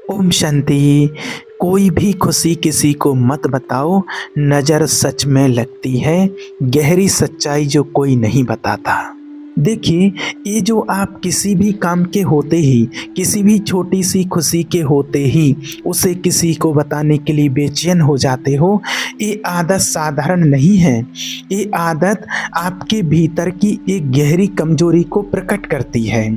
ओम शांति। कोई भी खुशी किसी को मत बताओ, नज़र सच में लगती है, गहरी सच्चाई जो कोई नहीं बताता। देखिए, ये जो आप किसी भी काम के होते ही, किसी भी छोटी सी खुशी के होते ही उसे किसी को बताने के लिए बेचैन हो जाते हो, ये आदत साधारण नहीं है। ये आदत आपके भीतर की एक गहरी कमजोरी को प्रकट करती है।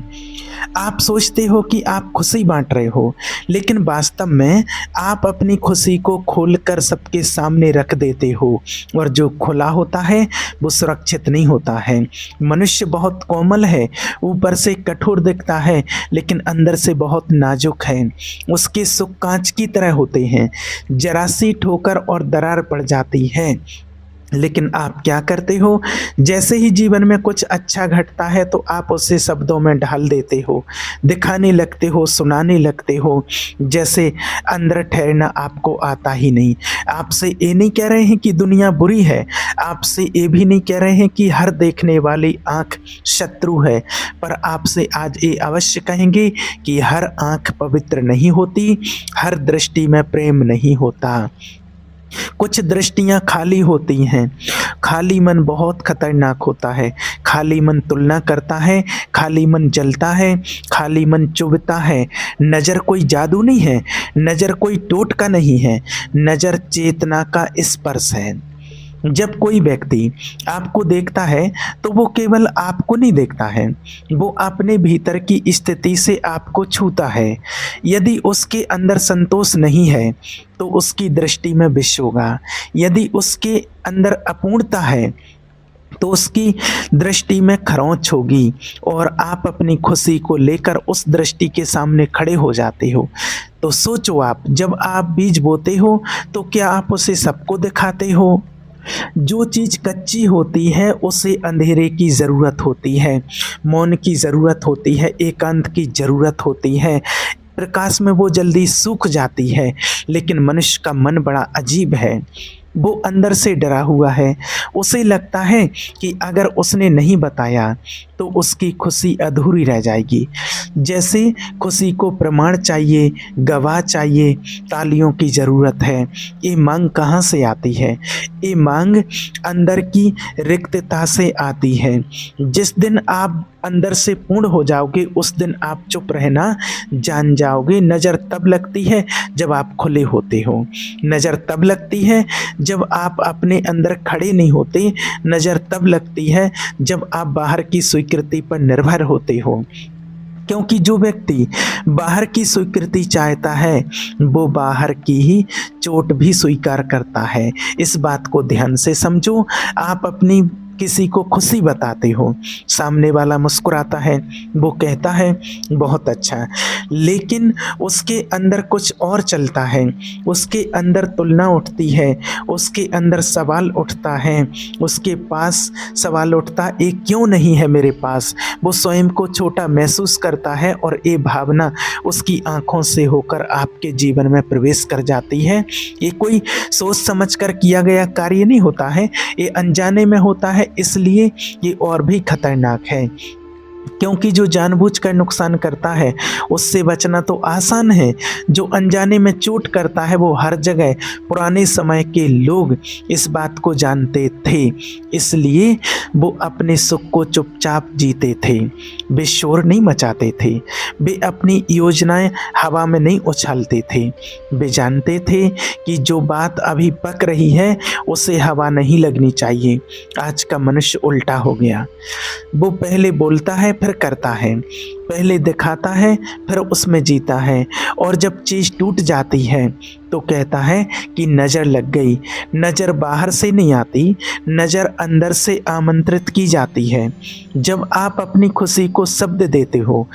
आप सोचते हो कि आप खुशी बांट रहे हो, लेकिन वास्तव में आप अपनी खुशी को खोलकर सबके सामने रख देते हो, और जो खुला होता है वो सुरक्षित नहीं होता है। मनुष्य बहुत कोमल है, ऊपर से कठोर दिखता है लेकिन अंदर से बहुत नाजुक है। उसके सुख कांच की तरह होते हैं, जरा सी ठोकर और दरार पड़ जाती है। लेकिन आप क्या करते हो, जैसे ही जीवन में कुछ अच्छा घटता है तो आप उसे शब्दों में ढाल देते हो, दिखाने लगते हो, सुनाने लगते हो, जैसे अंदर ठहरना आपको आता ही नहीं। आपसे ये नहीं कह रहे हैं कि दुनिया बुरी है, आपसे ये भी नहीं कह रहे हैं कि हर देखने वाली आँख शत्रु है, पर आपसे आज ये अवश्य कहेंगे कि हर आँख पवित्र नहीं होती, हर दृष्टि में प्रेम नहीं होता। कुछ दृष्टियां खाली होती हैं। खाली मन बहुत खतरनाक होता है। खाली मन तुलना करता है, खाली मन जलता है, खाली मन चुभता है। नज़र कोई जादू नहीं है, नज़र कोई टोटका नहीं है, नज़र चेतना का स्पर्श है। जब कोई व्यक्ति आपको देखता है तो वो केवल आपको नहीं देखता है, वो अपने भीतर की स्थिति से आपको छूता है। यदि उसके अंदर संतोष नहीं है तो उसकी दृष्टि में विष होगा। यदि उसके अंदर अपूर्णता है तो उसकी दृष्टि में खरोंच होगी, और आप अपनी खुशी को लेकर उस दृष्टि के सामने खड़े हो जाते हो। तो सोचो, आप जब आप बीज बोते हो तो क्या आप उसे सबको दिखाते हो? जो चीज़ कच्ची होती है उसे अंधेरे की ज़रूरत होती है, मौन की ज़रूरत होती है, एकांत की ज़रूरत होती है। प्रकाश में वो जल्दी सूख जाती है। लेकिन मनुष्य का मन बड़ा अजीब है, वो अंदर से डरा हुआ है। उसे लगता है कि अगर उसने नहीं बताया तो उसकी खुशी अधूरी रह जाएगी। जैसे खुशी को प्रमाण चाहिए, गवाह चाहिए, तालियों की ज़रूरत है। ये मांग कहाँ से आती है? ये मांग अंदर की रिक्तता से आती है। जिस दिन आप अंदर से पूर्ण हो जाओगे उस दिन आप चुप रहना जान जाओगे। नज़र तब लगती है जब आप खुले होते हो, नज़र तब लगती है जब आप अपने अंदर खड़े नहीं होते, नज़र तब लगती है जब आप बाहर की स्वीकृति पर निर्भर होते हो। क्योंकि जो व्यक्ति बाहर की स्वीकृति चाहता है वो बाहर की ही चोट भी स्वीकार करता है। इस बात को ध्यान से समझो। आप अपनी किसी को खुशी बताते हो, सामने वाला मुस्कुराता है, वो कहता है बहुत अच्छा, लेकिन उसके अंदर कुछ और चलता है। उसके अंदर तुलना उठती है, उसके अंदर सवाल उठता है, उसके पास सवाल उठता ये क्यों नहीं है मेरे पास। वो स्वयं को छोटा महसूस करता है और ये भावना उसकी आंखों से होकर आपके जीवन में प्रवेश कर जाती है। ये कोई सोच समझ कर किया गया कार्य नहीं होता है, ये अनजाने में होता है, इसलिए ये और भी खतरनाक है। क्योंकि जो जानबूझकर नुकसान करता है उससे बचना तो आसान है, जो अनजाने में चोट करता है वो हर जगह। पुराने समय के लोग इस बात को जानते थे, इसलिए वो अपने सुख को चुपचाप जीते थे। वे शोर नहीं मचाते थे, वे अपनी योजनाएं हवा में नहीं उछालते थे। वे जानते थे कि जो बात अभी पक रही है उसे हवा नहीं लगनी चाहिए। आज का मनुष्य उल्टा हो गया, वो पहले बोलता है फिर करता है, पहले दिखाता है फिर उसमें जीता है, और जब चीज़ टूट जाती है तो कहता है कि नज़र लग गई। नज़र बाहर से नहीं आती, नज़र अंदर से आमंत्रित की जाती है। जब आप अपनी खुशी को शब्द देते हो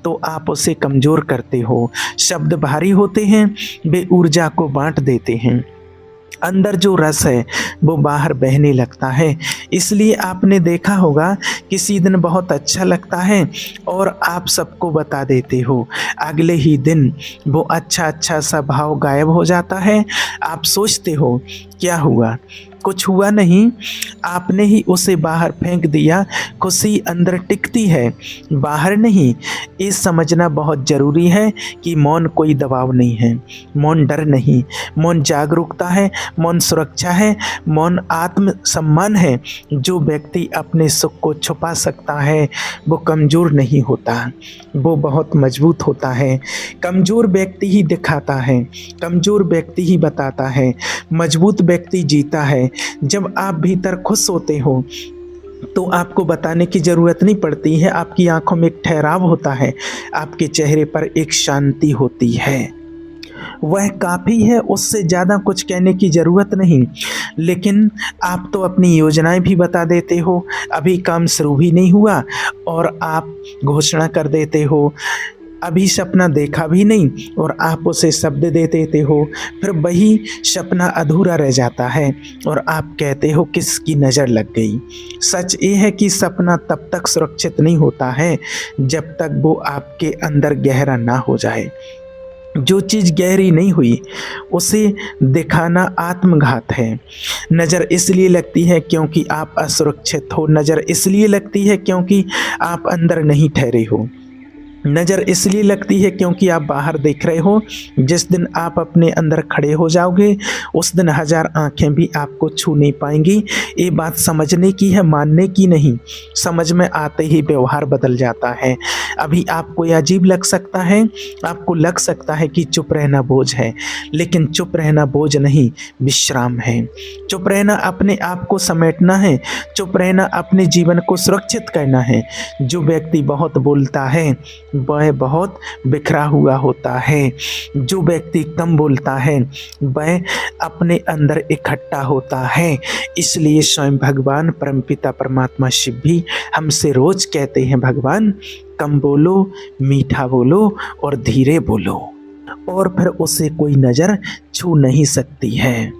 तो आप उसे कमज़ोर करते हो। शब्द भारी होते हैं, वे ऊर्जा को बांट देते हैं। अंदर जो रस है वो बाहर बहने लगता है। इसलिए आपने देखा होगा किसी दिन बहुत अच्छा लगता है और आप सबको बता देते हो, अगले ही दिन वो अच्छा सा भाव गायब हो जाता है। आप सोचते हो क्या हुआ? कुछ हुआ नहीं, आपने ही उसे बाहर फेंक दिया। खुशी अंदर टिकती है, बाहर नहीं। ये समझना बहुत ज़रूरी है कि मौन कोई दबाव नहीं है, मौन डर नहीं, मौन जागरूकता है, मौन सुरक्षा है, मौन आत्मसम्मान है। जो व्यक्ति अपने सुख को छुपा सकता है वो कमज़ोर नहीं होता, वो बहुत मजबूत होता है। कमज़ोर व्यक्ति ही दिखाता है, कमज़ोर व्यक्ति ही बताता है, मजबूत व्यक्ति जीता है। जब आप भीतर खुश होते हो तो आपको बताने की ज़रूरत नहीं पड़ती है। आपकी आंखों में एक ठहराव होता है, आपके चेहरे पर एक शांति होती है, वह काफ़ी है, उससे ज़्यादा कुछ कहने की ज़रूरत नहीं। लेकिन आप तो अपनी योजनाएं भी बता देते हो, अभी काम शुरू भी नहीं हुआ और आप घोषणा कर देते हो, अभी सपना देखा भी नहीं और आप उसे शब्द दे देते हो, फिर वही सपना अधूरा रह जाता है और आप कहते हो किसकी नज़र लग गई। सच ये है कि सपना तब तक सुरक्षित नहीं होता है जब तक वो आपके अंदर गहरा ना हो जाए। जो चीज़ गहरी नहीं हुई उसे दिखाना आत्मघात है। नज़र इसलिए लगती है क्योंकि आप असुरक्षित हो, नज़र इसलिए लगती है क्योंकि आप अंदर नहीं ठहरे हो, नज़र इसलिए लगती है क्योंकि आप बाहर देख रहे हो। जिस दिन आप अपने अंदर खड़े हो जाओगे उस दिन हज़ार आंखें भी आपको छू नहीं पाएंगी। ये बात समझने की है, मानने की नहीं। समझ में आते ही व्यवहार बदल जाता है। अभी आपको ये अजीब लग सकता है, आपको लग सकता है कि चुप रहना बोझ है, लेकिन चुप रहना बोझ नहीं, विश्राम है। चुप रहना अपने आप को समेटना है, चुप रहना अपने जीवन को सुरक्षित करना है। जो व्यक्ति बहुत बोलता है वह बहुत बिखरा हुआ होता है, जो व्यक्ति कम बोलता है वह अपने अंदर इकट्ठा होता है। इसलिए स्वयं भगवान परमपिता परमात्मा शिव भी हमसे रोज कहते हैं, भगवान कम बोलो, मीठा बोलो और धीरे बोलो, और फिर उसे कोई नज़र छू नहीं सकती है।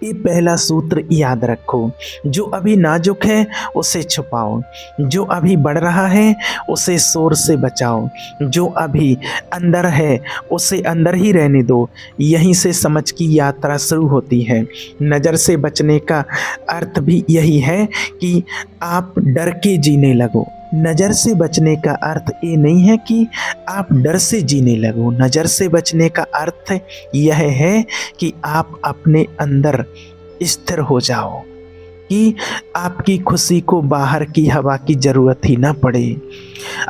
ये पहला सूत्र याद रखो। जो अभी नाजुक है उसे छुपाओ, जो अभी बढ़ रहा है उसे शोर से बचाओ, जो अभी अंदर है उसे अंदर ही रहने दो। यहीं से समझ की यात्रा शुरू होती है। नज़र से बचने का अर्थ भी यही है कि आप डर के जीने लगो। नज़र से बचने का अर्थ ये नहीं है कि आप डर से जीने लगो। नज़र से बचने का अर्थ यह है कि आप अपने अंदर स्थिर हो जाओ, कि आपकी खुशी को बाहर की हवा की ज़रूरत ही ना पड़े।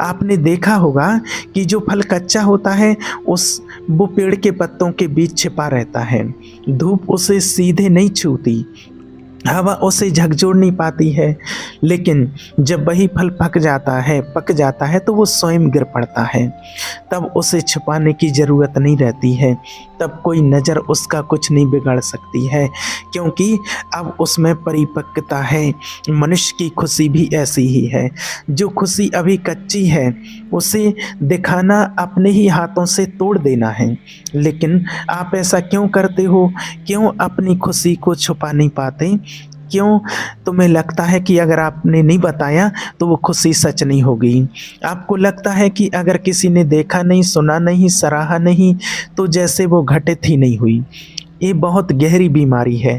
आपने देखा होगा कि जो फल कच्चा होता है वो पेड़ के पत्तों के बीच छिपा रहता है। धूप उसे सीधे नहीं छूती, हवा उसे झकझोर नहीं पाती है, लेकिन जब वही फल पक जाता है तो वो स्वयं गिर पड़ता है। तब उसे छुपाने की ज़रूरत नहीं रहती है, तब कोई नज़र उसका कुछ नहीं बिगाड़ सकती है, क्योंकि अब उसमें परिपक्वता है। मनुष्य की खुशी भी ऐसी ही है। जो खुशी अभी कच्ची है उसे दिखाना अपने ही हाथों से तोड़ देना है। लेकिन आप ऐसा क्यों करते हो? क्यों अपनी खुशी को छुपा नहीं पाते? क्यों तुम्हें लगता है कि अगर आपने नहीं बताया तो वो खुशी सच नहीं होगी? आपको लगता है कि अगर किसी ने देखा नहीं, सुना नहीं, सराहा नहीं तो जैसे वो घटित ही नहीं हुई। ये बहुत गहरी बीमारी है।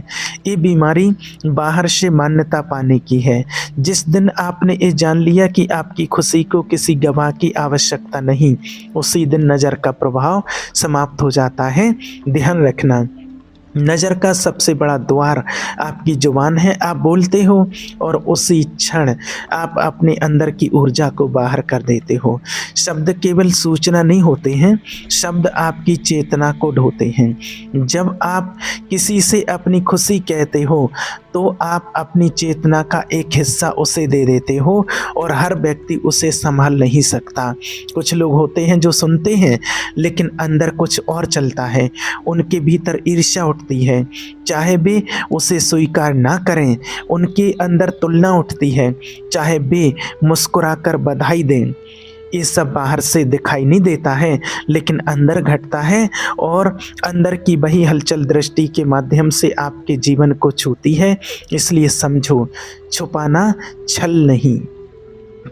ये बीमारी बाहर से मान्यता पाने की है। जिस दिन आपने ये जान लिया कि आपकी खुशी को किसी गवाह की आवश्यकता नहीं, उसी दिन नज़र का प्रभाव समाप्त हो जाता है। ध्यान रखना, नज़र का सबसे बड़ा द्वार आपकी जुबान है। आप बोलते हो और उसी क्षण आप अपने अंदर की ऊर्जा को बाहर कर देते हो। शब्द केवल सूचना नहीं होते हैं, शब्द आपकी चेतना को ढोते हैं। जब आप किसी से अपनी खुशी कहते हो तो आप अपनी चेतना का एक हिस्सा उसे दे देते हो और हर व्यक्ति उसे संभाल नहीं सकता। कुछ लोग होते हैं जो सुनते हैं लेकिन अंदर कुछ और चलता है। उनके भीतर ईर्ष्या उठती है, चाहे वे उसे स्वीकार ना करें। उनके अंदर तुलना उठती है, चाहे वे मुस्कुराकर बधाई दें। ये सब बाहर से दिखाई नहीं देता है, लेकिन अंदर घटता है और अंदर की वही हलचल दृष्टि के माध्यम से आपके जीवन को छूती है। इसलिए समझो, छुपाना छल नहीं,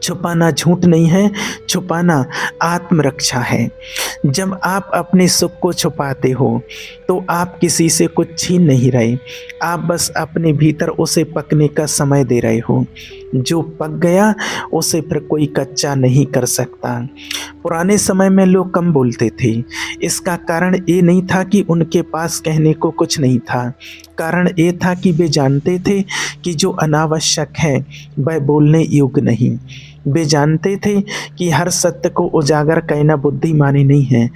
छुपाना झूठ नहीं है, छुपाना आत्मरक्षा है। जब आप अपने सुख को छुपाते हो तो आप किसी से कुछ छीन नहीं रहे, आप बस अपने भीतर उसे पकने का समय दे रहे हो। जो पक गया उसे फिर कोई कच्चा नहीं कर सकता। पुराने समय में लोग कम बोलते थे, इसका कारण ये नहीं था कि उनके पास कहने को कुछ नहीं था, कारण ये था कि वे जानते थे कि जो अनावश्यक है वह बोलने योग्य नहीं। वे जानते थे कि हर सत्य को उजागर करना बुद्धिमानी नहीं है।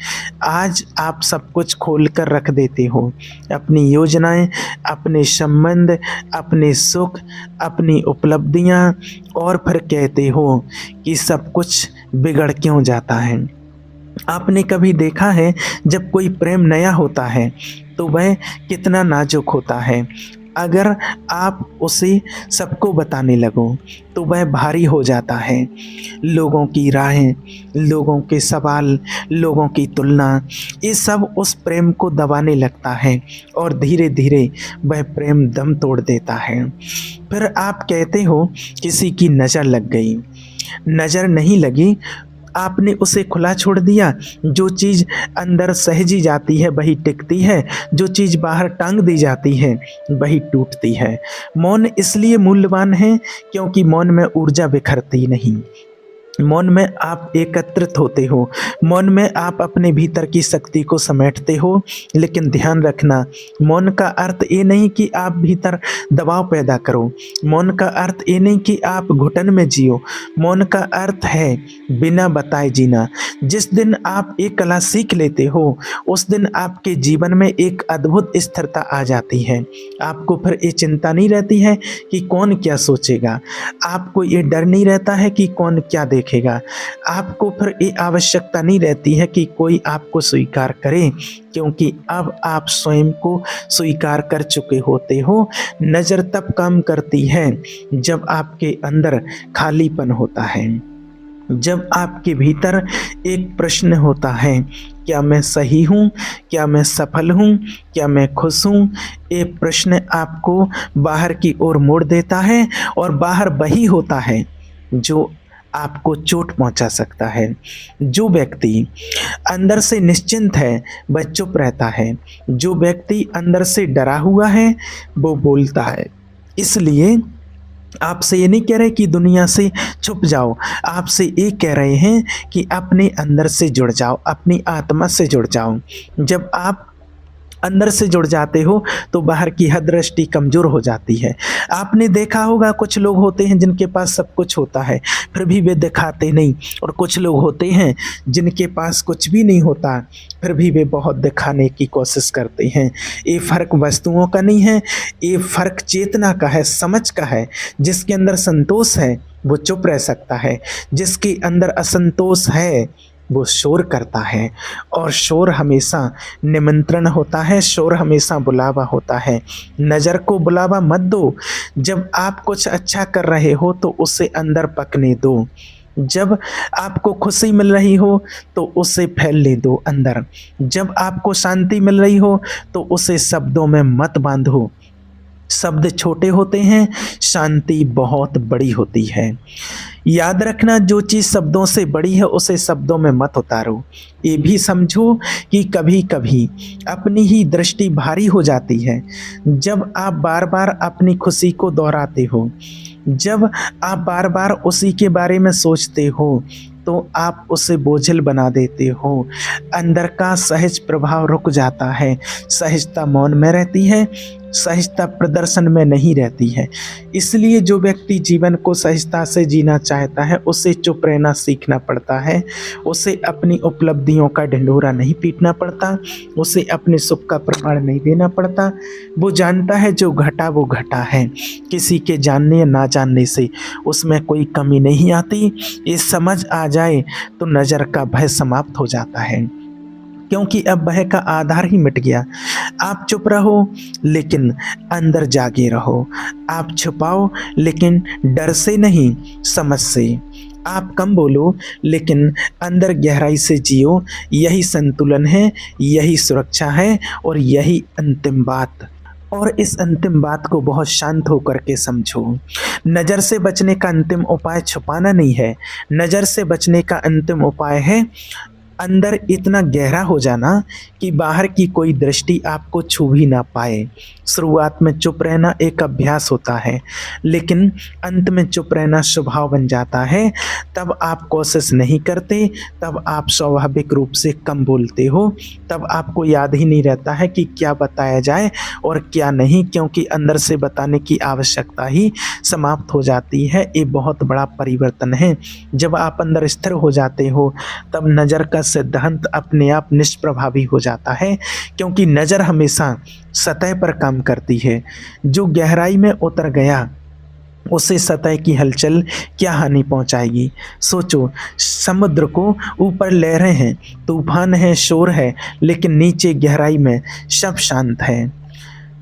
आज आप सब कुछ खोल कर रख देते हो, अपनी योजनाएं, अपने संबंध, अपने सुख, अपनी उपलब्धियां, और फिर कहते हो कि सब कुछ बिगड़ क्यों जाता है। आपने कभी देखा है जब कोई प्रेम नया होता है तो वह कितना नाजुक होता है। अगर आप उसे सबको बताने लगो तो वह भारी हो जाता है। लोगों की राहें, लोगों के सवाल, लोगों की तुलना, ये सब उस प्रेम को दबाने लगता है और धीरे धीरे वह प्रेम दम तोड़ देता है। फिर आप कहते हो किसी की नज़र लग गई, नज़र नहीं लगी, आपने उसे खुला छोड़ दिया। जो चीज़ अंदर सहेजी जाती है वही टिकती है, जो चीज़ बाहर टांग दी जाती है वही टूटती है। मौन इसलिए मूल्यवान है क्योंकि मौन में ऊर्जा बिखरती नहीं, मौन में आप एकत्रित होते हो, मौन में आप अपने भीतर की शक्ति को समेटते हो। लेकिन ध्यान रखना, मौन का अर्थ ये नहीं कि आप भीतर दबाव पैदा करो, मौन का अर्थ ये नहीं कि आप घुटन में जियो, मौन का अर्थ है बिना बताए जीना। जिस दिन आप एक कला सीख लेते हो उस दिन आपके जीवन में एक अद्भुत स्थिरता आ जाती है। आपको फिर ये चिंता नहीं रहती है कि कौन क्या सोचेगा, आपको ये डर नहीं रहता है कि कौन क्या देखेगा, आपको फिर ये आवश्यकता नहीं रहती है कि कोई आपको स्वीकार करे, क्योंकि अब आप स्वयं को स्वीकार कर चुके होते हो। नज़र तब काम करती है जब आपके अंदर खालीपन होता है, जब आपके भीतर एक प्रश्न होता है, क्या मैं सही हूँ, क्या मैं सफल हूँ, क्या मैं खुश हूँ। ये प्रश्न आपको बाहर की ओर मोड़ देता है और बाहर वही होता है जो आपको चोट पहुंचा सकता है। जो व्यक्ति अंदर से निश्चिंत है वह चुप रहता है, जो व्यक्ति अंदर से डरा हुआ है वो बोलता है। इसलिए आपसे ये नहीं कह रहे कि दुनिया से छुप जाओ, आपसे ये कह रहे हैं कि अपने अंदर से जुड़ जाओ, अपनी आत्मा से जुड़ जाओ। जब आप अंदर से जुड़ जाते हो तो बाहर की हद दृष्टि कमज़ोर हो जाती है। आपने देखा होगा कुछ लोग होते हैं जिनके पास सब कुछ होता है फिर भी वे दिखाते नहीं, और कुछ लोग होते हैं जिनके पास कुछ भी नहीं होता फिर भी वे बहुत दिखाने की कोशिश करते हैं। ये फ़र्क वस्तुओं का नहीं है, ये फ़र्क चेतना का है, समझ का है। जिसके अंदर संतोष है वो चुप रह सकता है, जिसके अंदर असंतोष है वो शोर करता है, और शोर हमेशा निमंत्रण होता है, शोर हमेशा बुलावा होता है। नज़र को बुलावा मत दो। जब आप कुछ अच्छा कर रहे हो तो उसे अंदर पकने दो, जब आपको खुशी मिल रही हो तो उसे फैलने दो अंदर, जब आपको शांति मिल रही हो तो उसे शब्दों में मत बांधो। शब्द छोटे होते हैं, शांति बहुत बड़ी होती है। याद रखना, जो चीज़ शब्दों से बड़ी है उसे शब्दों में मत उतारो। ये भी समझो कि कभी कभी अपनी ही दृष्टि भारी हो जाती है। जब आप बार बार अपनी खुशी को दोहराते हो, जब आप बार बार उसी के बारे में सोचते हो तो आप उसे बोझिल बना देते हो। अंदर का सहज प्रभाव रुक जाता है, सहजता मौन में रहती है, सहजता प्रदर्शन में नहीं रहती है। इसलिए जो व्यक्ति जीवन को सहजता से जीना चाहता है उसे चुप रहना सीखना पड़ता है, उसे अपनी उपलब्धियों का ढिंढोरा नहीं पीटना पड़ता, उसे अपने सुख का प्रमाण नहीं देना पड़ता। वो जानता है जो घटा वो घटा है, किसी के जानने या ना जानने से उसमें कोई कमी नहीं आती। ये समझ आ जाए तो नज़र का भय समाप्त हो जाता है, क्योंकि अब भय का आधार ही मिट गया। आप चुप रहो लेकिन अंदर जागे रहो, आप छुपाओ लेकिन डर से नहीं, समझ से। आप कम बोलो लेकिन अंदर गहराई से जियो। यही संतुलन है, यही सुरक्षा है और यही अंतिम बात। और इस अंतिम बात को बहुत शांत होकर के समझो। नज़र से बचने का अंतिम उपाय छुपाना नहीं है, नज़र से बचने का अंतिम उपाय है अंदर इतना गहरा हो जाना कि बाहर की कोई दृष्टि आपको छू भी ना पाए। शुरुआत में चुप रहना एक अभ्यास होता है, लेकिन अंत में चुप रहना स्वभाव बन जाता है। तब आप कोशिश नहीं करते, तब आप स्वाभाविक रूप से कम बोलते हो, तब आपको याद ही नहीं रहता है कि क्या बताया जाए और क्या नहीं, क्योंकि अंदर से बताने की आवश्यकता ही समाप्त हो जाती है। ये बहुत बड़ा परिवर्तन है। जब आप अंदर स्थिर हो जाते हो, तब नज़र का सिद्धांत अपने आप निष्प्रभावी हो जाता है, क्योंकि नज़र हमेशा सतह पर काम करती है। जो गहराई में उतर गया उसे सतह की हलचल क्या हानि पहुंचाएगी। सोचो, समुद्र को ऊपर लहरें हैं, तूफान है, शोर है, लेकिन नीचे गहराई में सब शांत है।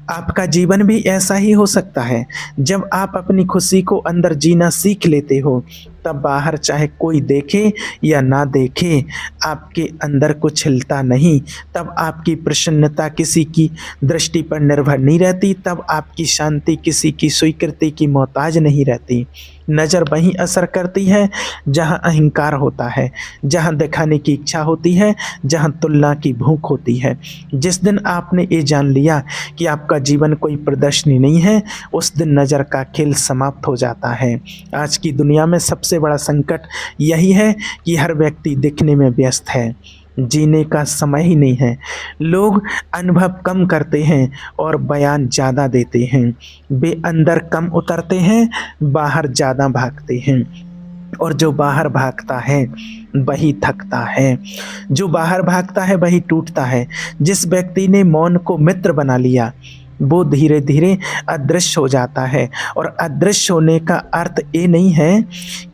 आपका जीवन भी ऐसा ही हो सकता है। जब आप अपनी खुशी को अंदर जीना सीख लेते हो, तब बाहर चाहे कोई देखे या ना देखे, आपके अंदर कुछ हिलता नहीं। तब आपकी प्रसन्नता किसी की दृष्टि पर निर्भर नहीं रहती, तब आपकी शांति किसी की स्वीकृति की मोहताज नहीं रहती। नज़र वहीं असर करती है जहाँ अहंकार होता है, जहाँ दिखाने की इच्छा होती है, जहाँ तुलना की भूख होती है। जिस दिन आपने ये जान लिया कि आपका जीवन कोई प्रदर्शनी नहीं है, उस दिन नज़र का खेल समाप्त हो जाता है। आज की दुनिया में सबसे बड़ा संकट यही है कि हर व्यक्ति दिखने में व्यस्त है, जीने का समय ही नहीं है। लोग अनुभव कम करते हैं और बयान ज़्यादा देते हैं। वे अंदर कम उतरते हैं, बाहर ज़्यादा भागते हैं, और जो बाहर भागता है वही थकता है, जो बाहर भागता है वही टूटता है। जिस व्यक्ति ने मौन को मित्र बना लिया, वो धीरे धीरे अदृश्य हो जाता है। और अदृश्य होने का अर्थ ये नहीं है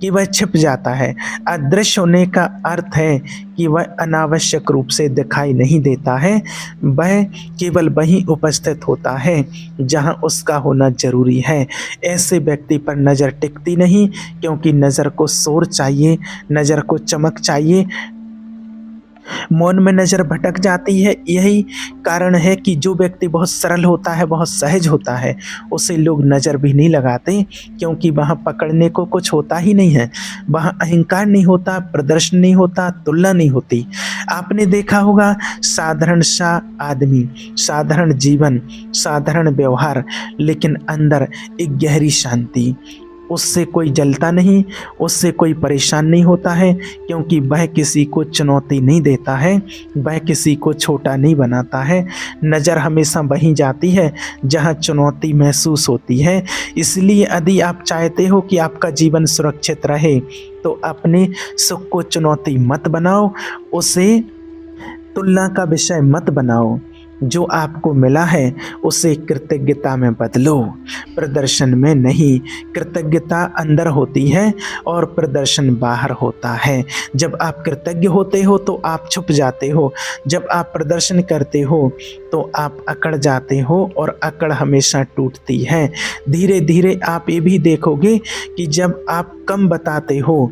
कि वह छिप जाता है। अदृश्य होने का अर्थ है कि वह अनावश्यक रूप से दिखाई नहीं देता है, वह केवल वहीं उपस्थित होता है जहां उसका होना जरूरी है। ऐसे व्यक्ति पर नज़र टिकती नहीं, क्योंकि नज़र को शोर चाहिए, नज़र को चमक चाहिए। मौन में नज़र भटक जाती है। यही कारण है कि जो व्यक्ति बहुत सरल होता है, बहुत सहज होता है, उसे लोग नज़र भी नहीं लगाते, क्योंकि वहाँ पकड़ने को कुछ होता ही नहीं है। वहाँ अहंकार नहीं होता, प्रदर्शन नहीं होता, तुलना नहीं होती। आपने देखा होगा, साधारण सा आदमी, साधारण जीवन, साधारण व्यवहार, लेकिन अंदर एक गहरी शांति। उससे कोई जलता नहीं, उससे कोई परेशान नहीं होता है, क्योंकि वह किसी को चुनौती नहीं देता है, वह किसी को छोटा नहीं बनाता है। नज़र हमेशा वहीं जाती है जहां चुनौती महसूस होती है। इसलिए यदि आप चाहते हो कि आपका जीवन सुरक्षित रहे, तो अपने सुख को चुनौती मत बनाओ, उसे तुलना का विषय मत बनाओ। जो आपको मिला है उसे कृतज्ञता में बदलो, प्रदर्शन में नहीं। कृतज्ञता अंदर होती है और प्रदर्शन बाहर होता है। जब आप कृतज्ञ होते हो तो आप छुप जाते हो, जब आप प्रदर्शन करते हो तो आप अकड़ जाते हो, और अकड़ हमेशा टूटती है। धीरे धीरे आप ये भी देखोगे कि जब आप कम बताते हो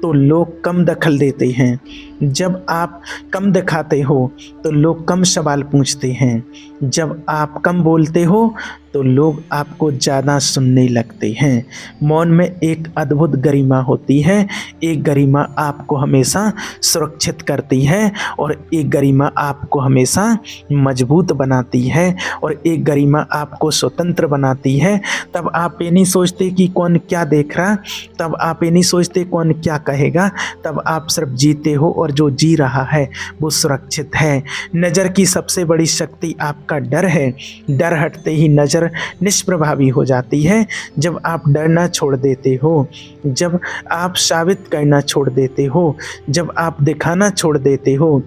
तो लोग कम दखल देते हैं, जब आप कम दिखाते हो तो लोग कम सवाल पूछते हैं, जब आप कम बोलते हो तो लोग आपको ज़्यादा सुनने लगते हैं। मौन में एक अद्भुत गरिमा होती है। एक गरिमा आपको हमेशा सुरक्षित करती है, और एक गरिमा आपको हमेशा मजबूत बनाती है, और एक गरिमा आपको स्वतंत्र बनाती है। तब आप ये नहीं सोचते कि कौन क्या देख रहा, तब आप ये नहीं सोचते कौन क्या कहेगा, तब आप सिर्फ जीते हो, और जो जी रहा है वो सुरक्षित है। नज़र की सबसे बड़ी शक्ति आपका डर है। डर हटते ही नज़र निष्प्रभावी हो जाती है। जब आप डरना छोड़ देते हो, जब आप साबित करना छोड़ देते हो, जब आप दिखाना छोड़ देते हो,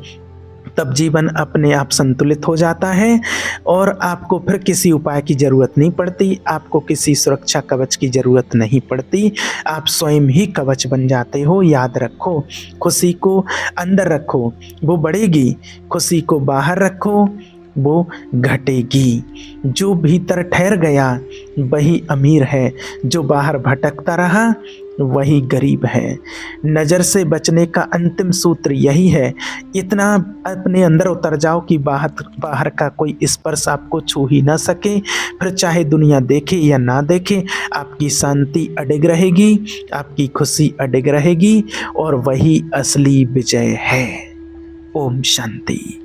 तब जीवन अपने आप संतुलित हो जाता है, और आपको फिर किसी उपाय की ज़रूरत नहीं पड़ती, आपको किसी सुरक्षा कवच की ज़रूरत नहीं पड़ती। आप स्वयं ही कवच बन जाते हो। याद रखो, खुशी को अंदर रखो, वो बढ़ेगी। खुशी को बाहर रखो, वो घटेगी। जो भीतर ठहर गया वही अमीर है, जो बाहर भटकता रहा वही गरीब है। नज़र से बचने का अंतिम सूत्र यही है, इतना अपने अंदर उतर जाओ कि बाहर का कोई स्पर्श आपको छू ही ना सके। फिर चाहे दुनिया देखे या ना देखे, आपकी शांति अडिग रहेगी, आपकी खुशी अडिग रहेगी, और वही असली विजय है। ओम शांति।